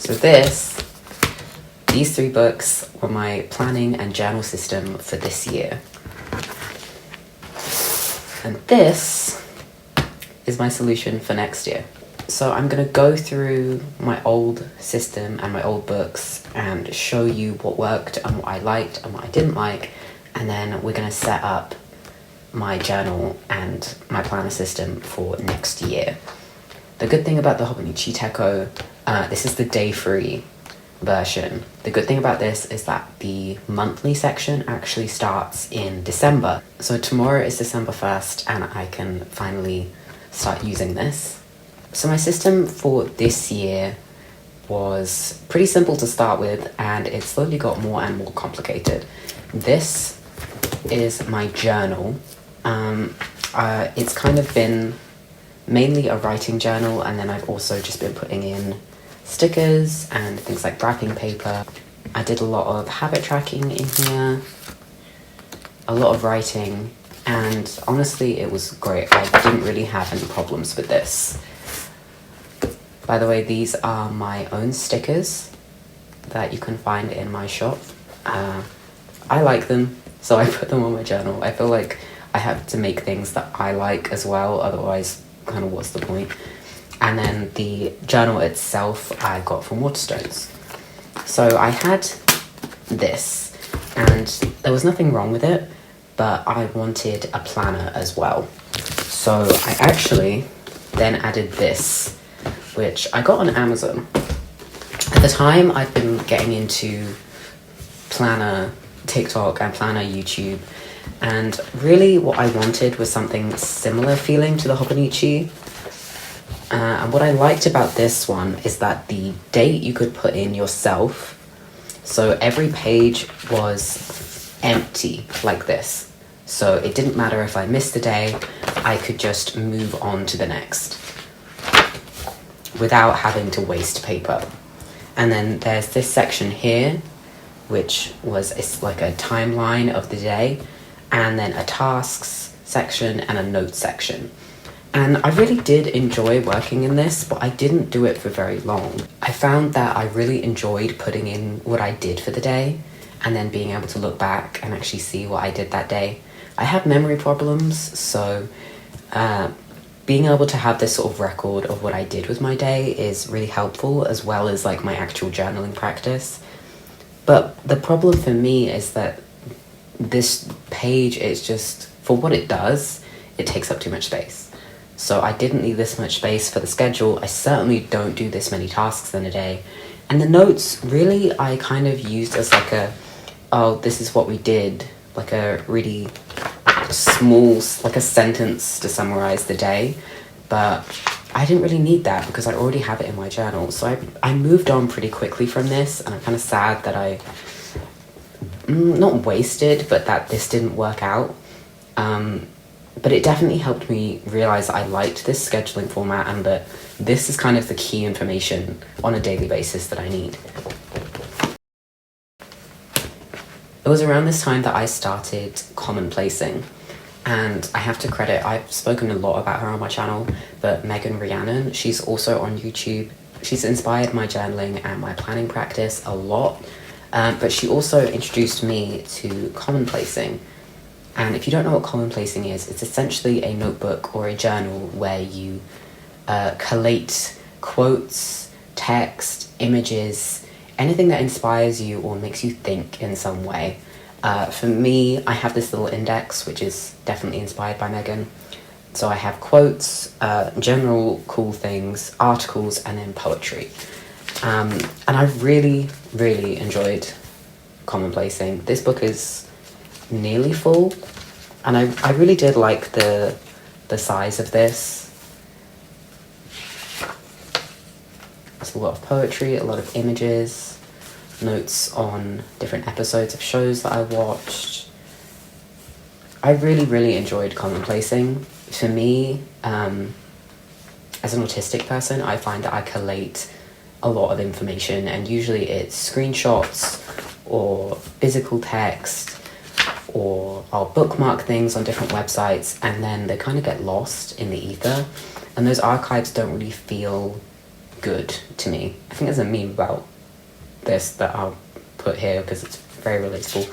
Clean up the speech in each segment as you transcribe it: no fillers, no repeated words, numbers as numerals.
So these 3 books were my planning and journal system for this year. And this is my solution for next year. So I'm going to go through my old system and my old books and show you what worked and what I liked and what I didn't like. And then we're going to set up my journal and my planner system for next year. The good thing about the Hobonichi Teko, this is the day-free version. The good thing about this is that the monthly section actually starts in December. So tomorrow is December 1st and I can finally start using this. So my system for this year was pretty simple to start with, and it slowly got more and more complicated. This is my journal. It's kind of been mainly a writing journal, and then I've also just been putting in stickers and things like wrapping paper. I did a lot of habit tracking in here, a lot of writing, and honestly it was great. I didn't really have any problems with this. By the way, these are my own stickers that you can find in my shop. I like them, so I put them on my journal. I feel like I have to make things that I like as well, otherwise kind of what's the point? And then the journal itself I got from Waterstones. So I had this, and there was nothing wrong with it, but I wanted a planner as well. So I actually then added this, which I got on Amazon. At the time, I'd been getting into planner TikTok and planner YouTube, and really what I wanted was something similar feeling to the Hobonichi. And what I liked about this one is that the date you could put in yourself, so every page was empty like this. So it didn't matter if I missed a day, I could just move on to the next without having to waste paper. And then there's this section here, which was like a timeline of the day, and then a tasks section and a notes section. And I really did enjoy working in this, but I didn't do it for very long. I found that I really enjoyed putting in what I did for the day and then being able to look back and actually see what I did that day. I have memory problems, so being able to have this sort of record of what I did with my day is really helpful, as well as like my actual journaling practice. But the problem for me is that this page is just, for what it does, it takes up too much space. So I didn't need this much space for the schedule. I certainly don't do this many tasks in a day. And the notes, really, I kind of used as like a, oh, this is what we did, like a really small, like a sentence to summarize the day. But I didn't really need that because I already have it in my journal. So I moved on pretty quickly from this, and I'm kind of sad that I, not wasted, but that this didn't work out. But it definitely helped me realize that I liked this scheduling format and that this is kind of the key information on a daily basis that I need. It was around this time that I started commonplacing, and I have to credit, I've spoken a lot about her on my channel, but Megan Rhiannon, she's also on YouTube. She's inspired my journaling and my planning practice a lot, but she also introduced me to commonplacing. And if you don't know what commonplacing is, it's essentially a notebook or a journal where you collate quotes, text, images, anything that inspires you or makes you think in some way. For me, I have this little index, which is definitely inspired by Megan. So I have quotes, general cool things, articles, and then poetry. And I really, really enjoyed commonplacing. This book is nearly full, and I really did like the size of this. There's a lot of poetry, a lot of images, notes on different episodes of shows that I watched. I really, really enjoyed commonplacing. For me, as an autistic person, I find that I collate a lot of information, and usually it's screenshots or physical text, or I'll bookmark things on different websites and then they kind of get lost in the ether, and those archives don't really feel good to me. I think there's a meme about this that I'll put here because it's very relatable.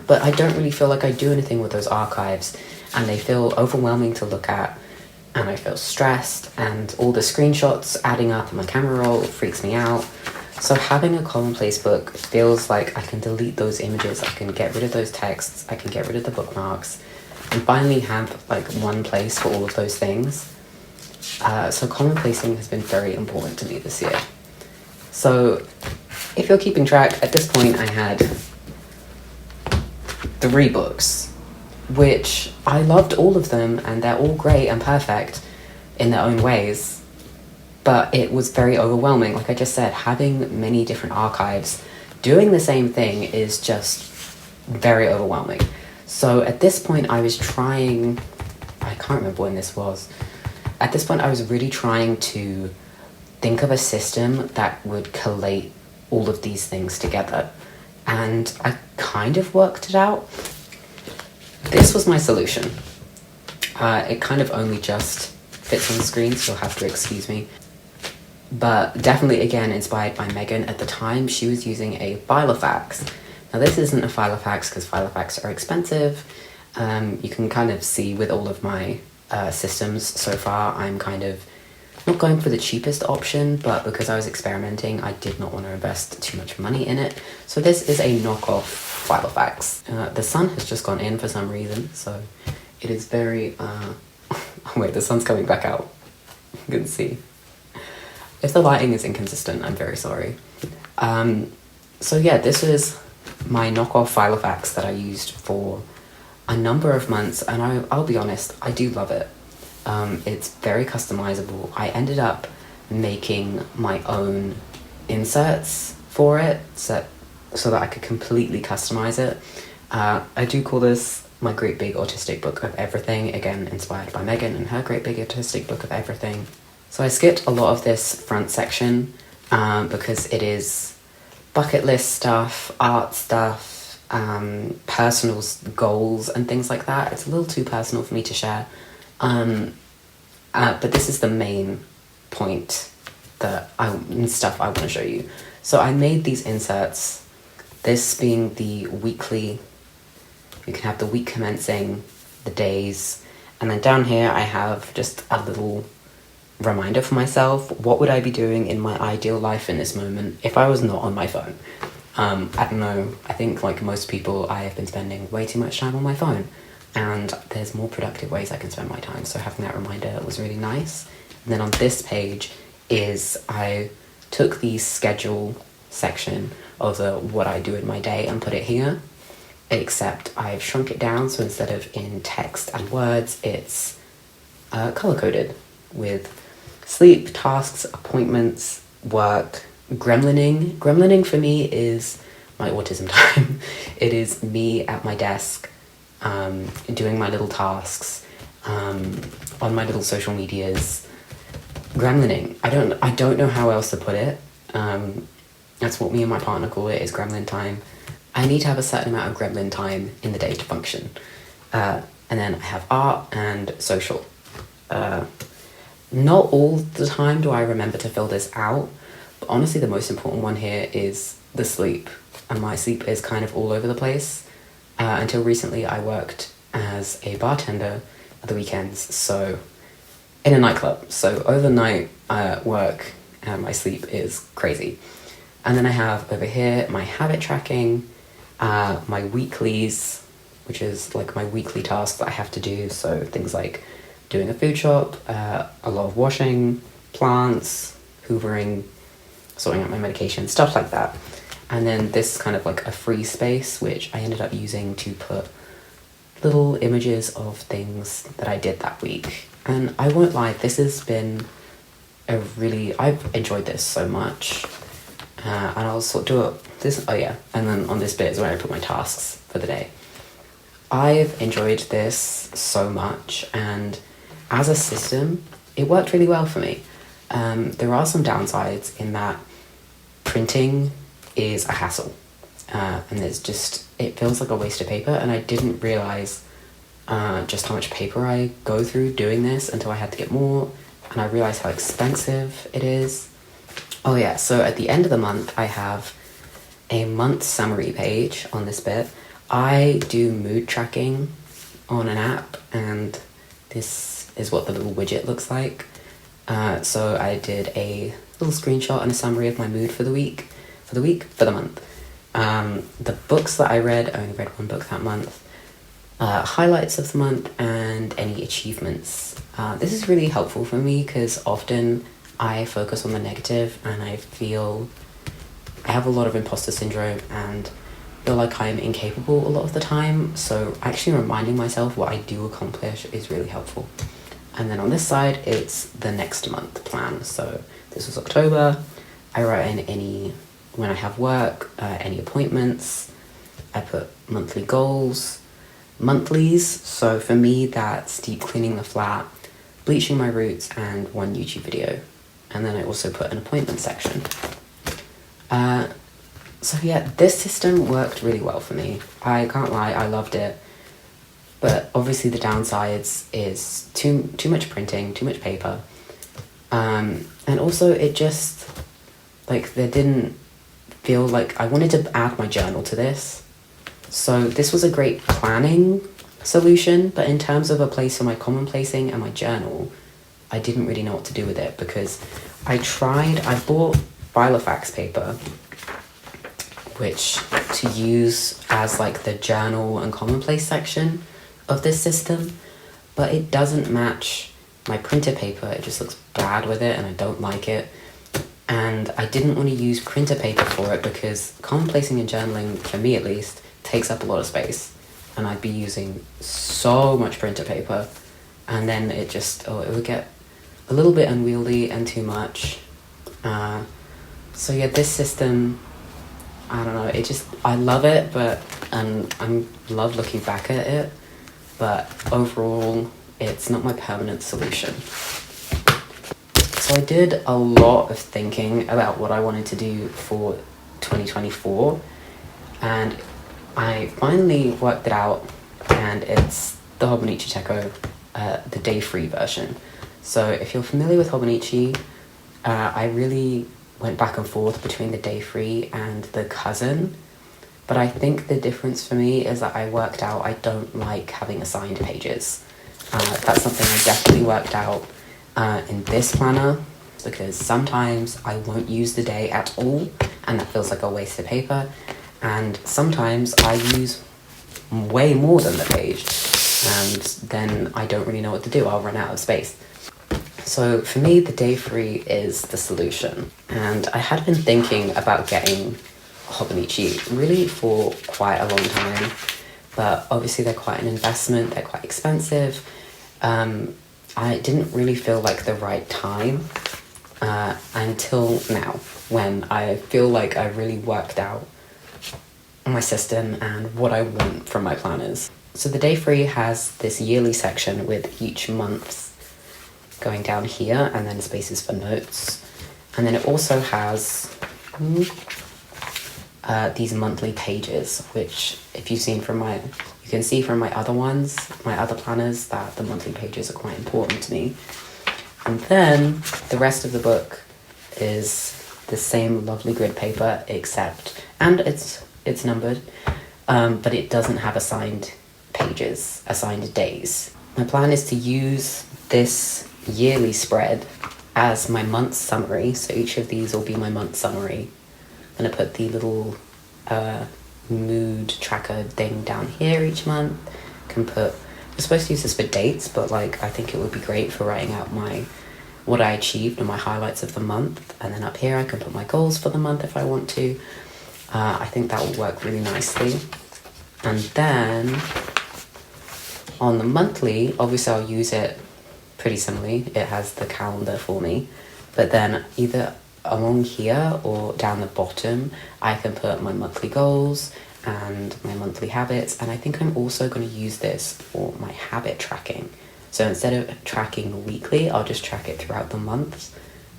But I don't really feel like I do anything with those archives, and they feel overwhelming to look at, and I feel stressed, and all the screenshots adding up in my camera roll freaks me out. So having a commonplace book feels like I can delete those images, I can get rid of those texts, I can get rid of the bookmarks, and finally have like one place for all of those things. So commonplacing has been very important to me this year. So if you're keeping track, at this point I had 3 books, which I loved all of them, and they're all great and perfect in their own ways. But it was very overwhelming. Like I just said, having many different archives doing the same thing is just very overwhelming. So at this point I can't remember when this was. At this point I was really trying to think of a system that would collate all of these things together. And I kind of worked it out. This was my solution. It kind of only just fits on the screen, so you'll have to excuse me. But definitely, again, inspired by Megan. At the time, she was using a filofax. Now, this isn't a filofax because filofax are expensive. You can kind of see with all of my systems so far, I'm kind of not going for the cheapest option, but because I was experimenting, I did not want to invest too much money in it. So this is a knockoff filofax. The sun has just gone in for some reason, so it is very... wait, the sun's coming back out. You can see. If the lighting is inconsistent, I'm very sorry. So yeah, this is my knockoff filofax that I used for a number of months, and I'll be honest, I do love it. It's very customizable. I ended up making my own inserts for it so that I could completely customize it. I do call this my Great Big Autistic Book of Everything, again inspired by Megan and her Great Big Autistic Book of Everything. So I skipped a lot of this front section because it is bucket list stuff, art stuff, personal goals and things like that. It's a little too personal for me to share. But this is the main point and stuff I want to show you. So I made these inserts, this being the weekly, you can have the week commencing, the days, and then down here I have just a little reminder for myself. What would I be doing in my ideal life in this moment if I was not on my phone? I don't know, I think like most people, I have been spending way too much time on my phone, and there's more productive ways I can spend my time, so having that reminder was really nice. And then on this page I took the schedule section of what I do in my day and put it here, except I've shrunk it down, so instead of in text and words, it's color-coded with sleep, tasks, appointments, work, gremlining. Gremlining for me is my autism time. It is me at my desk, doing my little tasks, on my little social medias. Gremlining. I don't know how else to put it. That's what me and my partner call it, is gremlin time. I need to have a certain amount of gremlin time in the day to function. And then I have art and social. Not all the time do I remember to fill this out, but honestly the most important one here is the sleep. And my sleep is kind of all over the place. Until recently I worked as a bartender at the weekends, so in a nightclub. So overnight work and my sleep is crazy. And then I have over here my habit tracking, my weeklies, which is like my weekly tasks that I have to do. So things like doing a food shop, a lot of washing, plants, hoovering, sorting out my medication, stuff like that. And then this is kind of like a free space, which I ended up using to put little images of things that I did that week. And I won't lie, this has been I've enjoyed this so much. And I'll sort of do this, and then on this bit is where I put my tasks for the day. I've enjoyed this so much, and as a system, it worked really well for me. There are some downsides in that printing is a hassle, and it feels like a waste of paper, and I didn't realise just how much paper I go through doing this until I had to get more and I realized how expensive it is. Oh yeah, so at the end of the month, I have a month summary page on this bit. I do mood tracking on an app, and this is what the little widget looks like. So I did a little screenshot and a summary of my mood for the month. The books that I read, I only read one book that month. Highlights of the month and any achievements. This is really helpful for me because often I focus on the negative and I feel I have a lot of imposter syndrome and feel like I'm incapable a lot of the time. So actually reminding myself what I do accomplish is really helpful. And then on this side, it's the next month plan. So this was October. I write in when I have work, any appointments. I put monthly goals, monthlies. So for me, that's deep cleaning the flat, bleaching my roots, and one YouTube video. And then I also put an appointment section. So yeah, this system worked really well for me. I can't lie, I loved it. But obviously the downsides is too much printing, too much paper. And also it just, like, there didn't feel like I wanted to add my journal to this. So this was a great planning solution, but in terms of a place for my commonplacing and my journal, I didn't really know what to do with it because I bought Filofax paper, which to use as like the journal and commonplace section of this system, but it doesn't match my printer paper. It just looks bad with it and I don't like it. And I didn't want to use printer paper for it because commonplacing and journaling, for me at least, takes up a lot of space. And I'd be using so much printer paper and then it would get a little bit unwieldy and too much. So yeah, this system, I don't know, I love it, and I love looking back at it, but overall, it's not my permanent solution. So I did a lot of thinking about what I wanted to do for 2024, and I finally worked it out, and it's the Hobonichi Techo, the day-free version. So if you're familiar with Hobonichi, I really went back and forth between the day free and the cousin, but I think the difference for me is that I worked out I don't like having assigned pages. That's something I definitely worked out in this planner, because sometimes I won't use the day at all and that feels like a waste of paper, and sometimes I use way more than the page and then I don't really know what to do. I'll run out of space. So for me, the day free is the solution. And I had been thinking about getting Hobonichi really for quite a long time, but obviously they're quite an investment, they're quite expensive. I didn't really feel like the right time until now, when I feel like I really worked out my system and what I want from my planners. So the day free has this yearly section with each month's going down here and then spaces for notes, and then it also has these monthly pages, which if you've seen you can see from my other planners, that the monthly pages are quite important to me. And then the rest of the book is the same lovely grid paper, and it's numbered, but it doesn't have assigned pages, assigned days. My plan is to use this yearly spread as my month summary, so each of these will be my month summary. I'm going to put the little mood tracker thing down here each month. I'm supposed to use this for dates, but I think it would be great for writing out what I achieved and my highlights of the month. And then up here I can put my goals for the month if I want to. I think that will work really nicely. And then on the monthly, obviously I'll use it pretty similarly. It has the calendar for me, but then either along here or down the bottom I can put my monthly goals and my monthly habits, and I think I'm also going to use this for my habit tracking. So instead of tracking weekly, I'll just track it throughout the months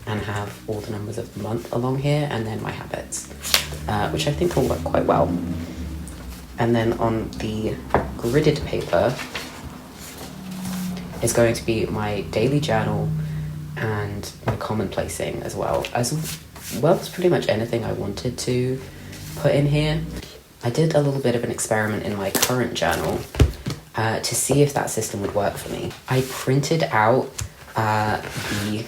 and have all the numbers of the month along here, and then my habits, which I think will work quite well. And then on the gridded paper is going to be my daily journal and my commonplacing as well as pretty much anything I wanted to put in here. I did a little bit of an experiment in my current journal to see if that system would work for me. I printed out the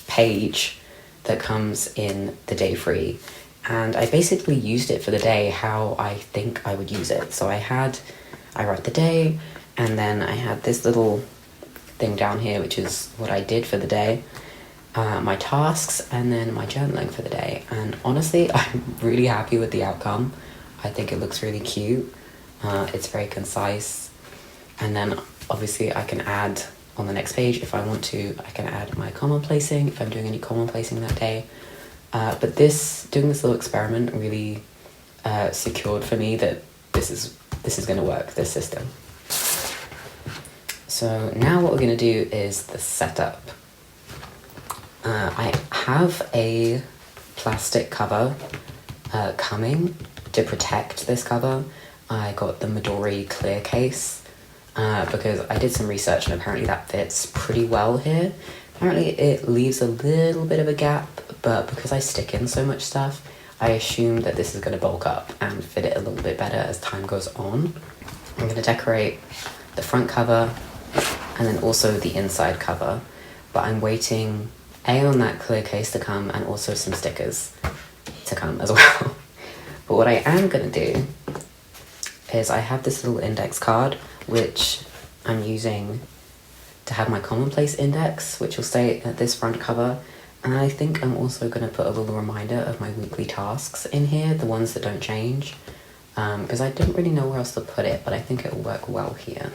page that comes in the day free, and I basically used it for the day how I think I would use it. So I write the day, and then I had this little thing down here, which is what I did for the day, my tasks, and then my journaling for the day. And honestly, I'm really happy with the outcome. I think it looks really cute. It's very concise. And then obviously I can add on the next page if I want to. I can add my commonplacing if I'm doing any commonplacing that day. But doing this little experiment really secured for me that this is going to work, this system. So now what we're going to do is the setup. I have a plastic cover coming to protect this cover. I got the Midori clear case because I did some research and apparently that fits pretty well here. Apparently it leaves a little bit of a gap, but because I stick in so much stuff, I assume that this is going to bulk up and fit it a little bit better as time goes on. I'm going to decorate the front cover and then also the inside cover, but I'm waiting on that clear case to come and also some stickers to come as well. But what I am going to do is I have this little index card which I'm using to have my commonplace index, which will stay at this front cover. And I think I'm also going to put a little reminder of my weekly tasks in here, the ones that don't change, because I didn't really know where else to put it, but I think it will work well here.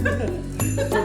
What